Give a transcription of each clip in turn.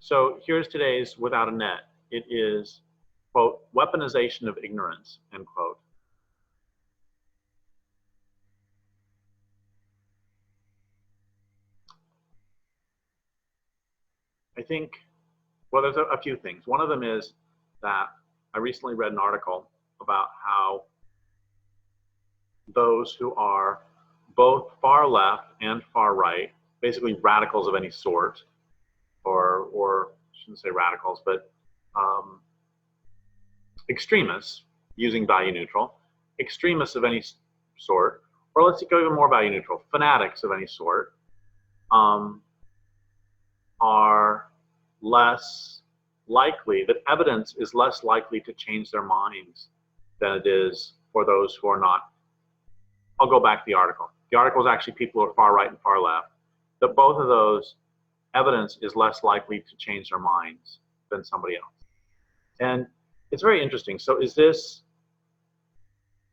So here's today's Without a Net. It is, quote, weaponization of ignorance, end quote. I think, well, there's a few things. One of them is that I recently read an article about how those who are both far left and far right, basically radicals of any sort, or I shouldn't say radicals, but extremists, using value neutral, extremists of any sort, or let's go even more value neutral, fanatics of any sort, are less likely, that evidence is less likely to change their minds than it is for those who are not. I'll go back to the article. The article is actually people who are far right and far left, that both of those evidence is less likely to change their minds than somebody else. And it's very interesting. So is this,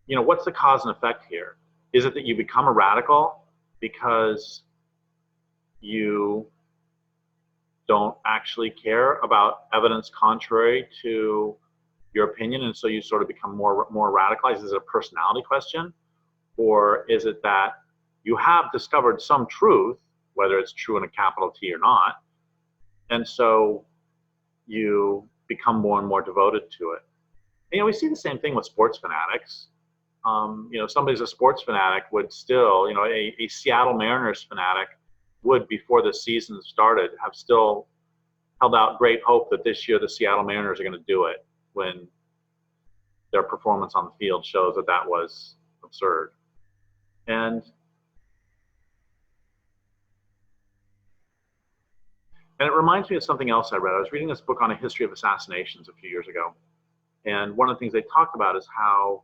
what's the cause and effect here? Is it that you become a radical because you don't actually care about evidence contrary to your opinion, and so you sort of become more radicalized? Is it a personality question? Or is it that you have discovered some truth, whether it's true in a capital T or not, and so you become more and more devoted to it? And, we see the same thing with sports fanatics. Somebody's a sports fanatic would still, a Seattle Mariners fanatic would, before the season started, have still held out great hope that this year the Seattle Mariners are going to do it, when their performance on the field shows that that was absurd. And it reminds me of something else I read. I was reading this book on a history of assassinations a few years ago. And one of the things they talked about is how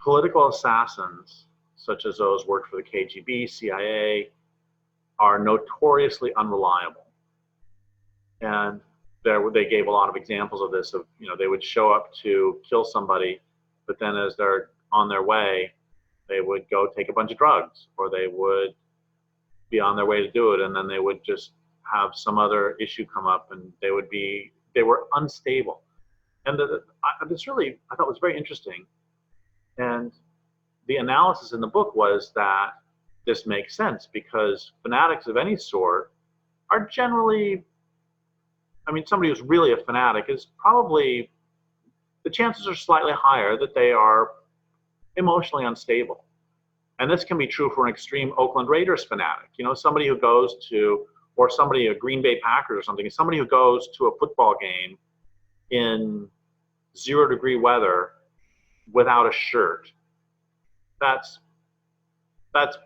political assassins, such as those worked for the KGB, CIA, are notoriously unreliable. And they gave a lot of examples of this, of, they would show up to kill somebody, but then as they're on their way, they would go take a bunch of drugs, or they would be on their way to do it, and then they would just have some other issue come up, and they were unstable. And I thought was very interesting. And the analysis in the book was that this makes sense, because fanatics of any sort are generally, somebody who's really a fanatic is probably, the chances are slightly higher that they are emotionally unstable. And this can be true for an extreme Oakland Raiders fanatic. Somebody who goes to, or somebody, a Green Bay Packers or something, somebody who goes to a football game in 0-degree weather without a shirt. That's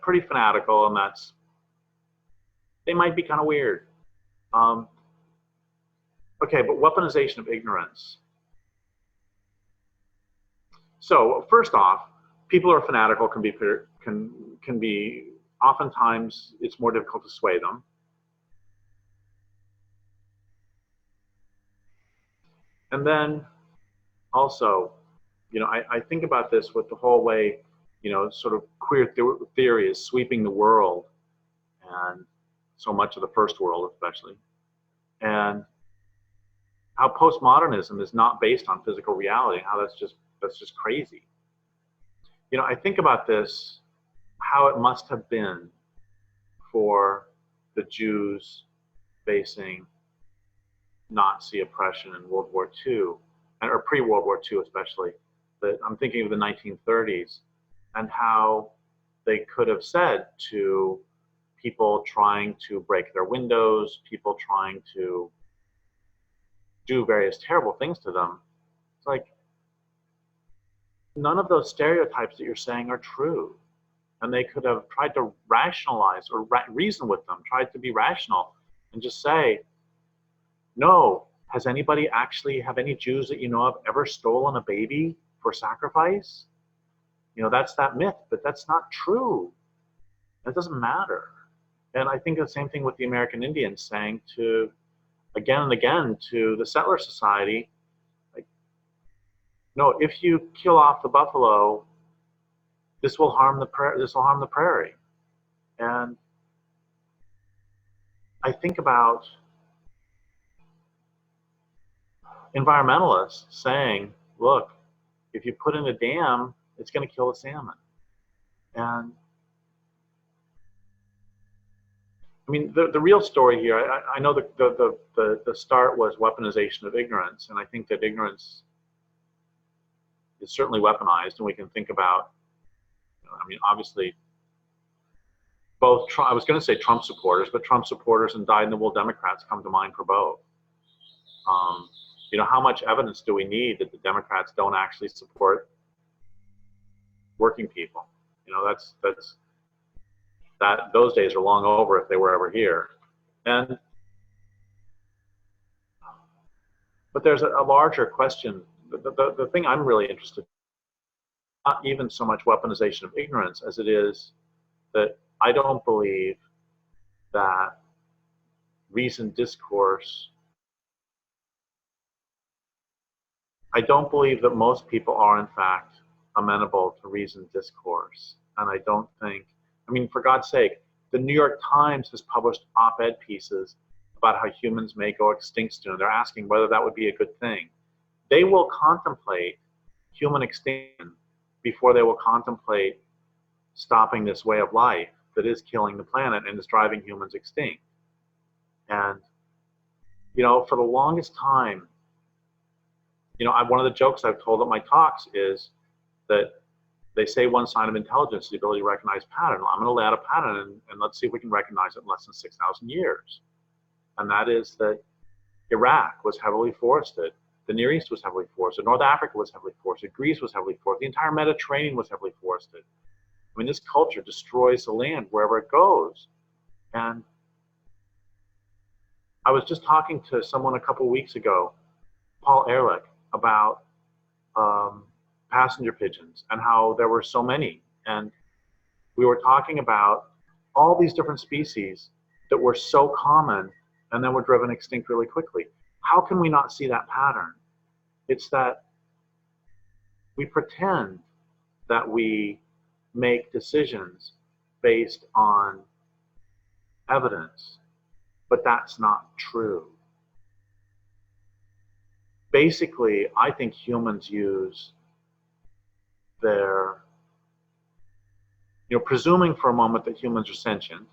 pretty fanatical, and they might be kind of weird. Okay, but weaponization of ignorance. So first off, people who are fanatical can be oftentimes it's more difficult to sway them. And then also, I think about this with the whole way, sort of queer theory is sweeping the world, and so much of the first world especially, and how postmodernism is not based on physical reality, and how that's just crazy. I think about this, how it must have been for the Jews facing Nazi oppression in World War II, or pre-World War II especially. But I'm thinking of the 1930s, and how they could have said to people trying to break their windows, people trying to do various terrible things to them, it's like, none of those stereotypes that you're saying are true. And they could have tried to rationalize or reason with them, tried to be rational, and just say, no, have any Jews that you know of ever stolen a baby for sacrifice? That's that myth, but that's not true. It doesn't matter. And I think the same thing with the American Indians, saying to, again and again, to the settler society, like, no, if you kill off the buffalo, this will harm the prairie. And I think about environmentalists saying, look, if you put in a dam, it's going to kill the salmon. And I mean, the real story here, I know the start was weaponization of ignorance, and I think that ignorance is certainly weaponized, and we can think about, I mean, obviously, both, I was going to say Trump supporters, but Trump supporters and dyed-in-the-wool Democrats come to mind for both. How much evidence do we need that the Democrats don't actually support working people? Those days are long over if they were ever here. But there's a larger question. The thing I'm really interested in, not even so much weaponization of ignorance as it is that I don't believe that reasoned discourse, I don't believe that most people are in fact amenable to reasoned discourse. And I don't think, I mean, for God's sake, the New York Times has published op-ed pieces about how humans may go extinct soon. They're asking whether that would be a good thing. They will contemplate human extinction before they will contemplate stopping this way of life that is killing the planet and is driving humans extinct. And, for the longest time, one of the jokes I've told at my talks is that they say one sign of intelligence is the ability to recognize pattern. I'm going to lay out a pattern and let's see if we can recognize it in less than 6,000 years. And that is that Iraq was heavily forested. The Near East was heavily forested. North Africa was heavily forested. Greece was heavily forested. The entire Mediterranean was heavily forested. I mean, this culture destroys the land wherever it goes. And I was just talking to someone a couple weeks ago, Paul Ehrlich, about passenger pigeons and how there were so many. And we were talking about all these different species that were so common and then were driven extinct really quickly. How can we not see that pattern? It's that we pretend that we make decisions based on evidence, but that's not true. Basically, I think humans use their, presuming for a moment that humans are sentient,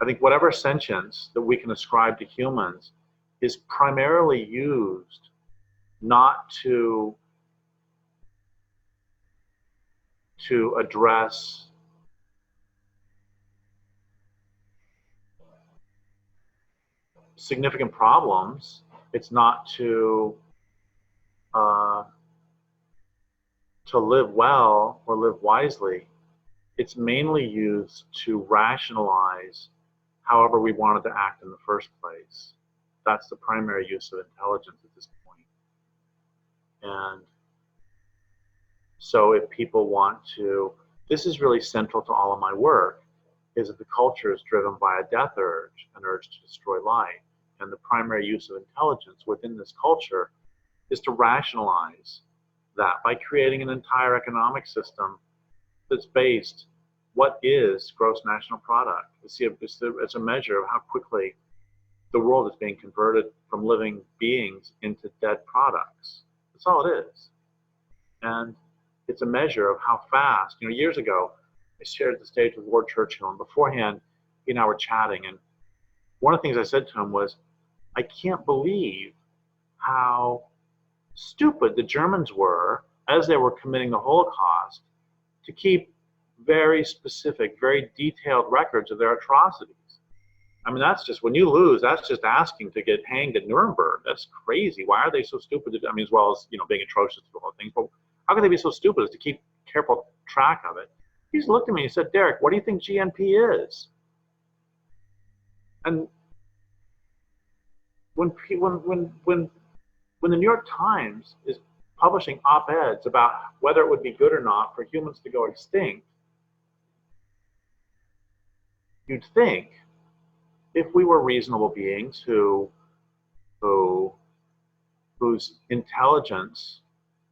I think whatever sentience that we can ascribe to humans is primarily used not to address significant problems. It's not to live well or live wisely. It's mainly used to rationalize however we wanted to act in the first place. That's the primary use of intelligence at this point. And so if people want to, this is really central to all of my work, is that the culture is driven by a death urge, an urge to destroy life. And the primary use of intelligence within this culture is to rationalize that by creating an entire economic system that's based, what is gross national product? It's a measure of how quickly the world is being converted from living beings into dead products. That's all it is. And it's a measure of how fast, years ago, I shared the stage with Lord Churchill, and beforehand, he and I were chatting, and one of the things I said to him was, I can't believe how stupid the Germans were as they were committing the Holocaust to keep very specific, very detailed records of their atrocities. I mean, that's just, when you lose, that's just asking to get hanged at Nuremberg. That's crazy. Why are they so stupid? I mean, as well as, being atrocious to all things, but how can they be so stupid as to keep careful track of it? He just looked at me and said, Derrick, what do you think GNP is? And when the New York Times is publishing op-eds about whether it would be good or not for humans to go extinct, you'd think if we were reasonable beings whose intelligence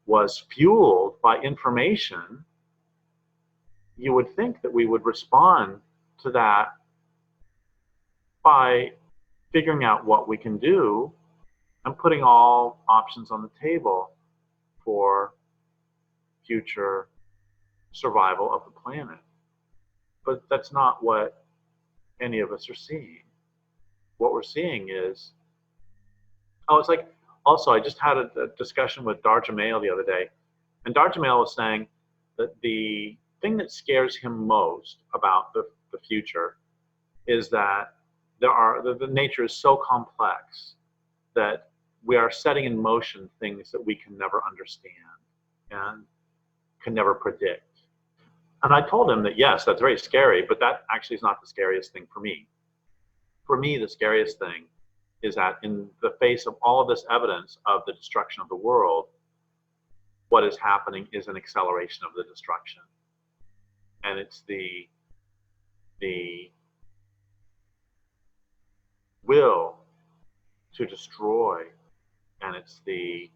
was fueled by information, you would think that we would respond to that by figuring out what we can do and putting all options on the table for future survival of the planet. But that's not what any of us are seeing. What we're seeing is, it's like, also, I just had a discussion with Darjamail the other day, and Darjamail was saying that the thing that scares him most about the future is that the nature is so complex that we are setting in motion things that we can never understand and can never predict. And I told him that, yes, that's very scary, but that actually is not the scariest thing for me. For me, the scariest thing is that in the face of all of this evidence of the destruction of the world, what is happening is an acceleration of the destruction. And it's the will to destroy, and it's the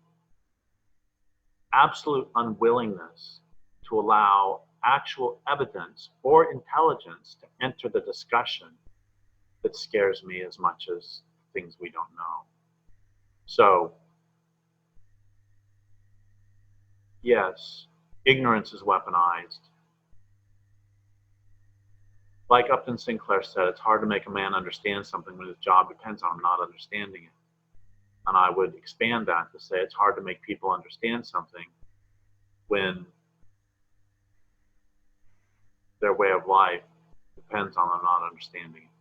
absolute unwillingness to allow actual evidence or intelligence to enter the discussion that scares me as much as things we don't know. So, yes, ignorance is weaponized. Like Upton Sinclair said, it's hard to make a man understand something when his job depends on him not understanding it. And I would expand that to say it's hard to make people understand something when their way of life depends on them not understanding it.